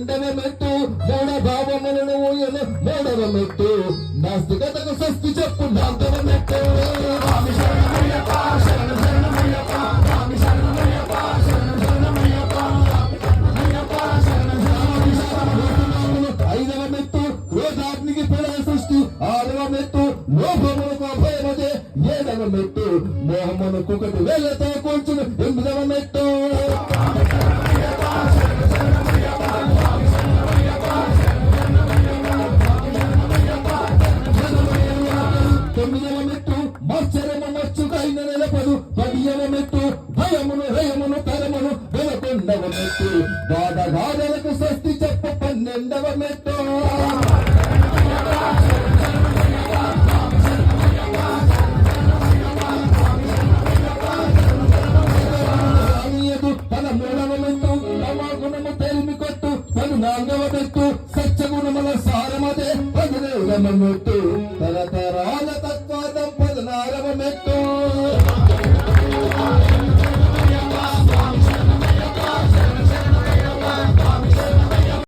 రెండవ మెట్టు మూఢ భావములను మూడవ మెట్టు నాస్తికతకు స్వస్తి చెప్పు నాలుగవ మెట్టు ఐదవ మెట్టు క్రోధాగ్నికి ప్రళయ సృష్టి ఆరవ మెట్టు లోభములకు అభయమదే ఏడవ మెట్టు మోహమునకు ఒకటి వేలతో కూర్చుని ఎనిమిదవ మెట్టు తొమ్మిదవ మెట్టు మత్సరము మచ్చుకైన నిలపదు పదియవ మెట్టు భయమును హయమును తరమును 11వ మెట్టు బాధగాథలకు స్వస్తి చెప్పు 12వ మెట్టు గుణము తెలిమి కొట్టు 14వ మెట్టు సత్యగుణముల సారమదే 15వ మెట్టు తరతరాల తత్వాదం 16వ మెట్టు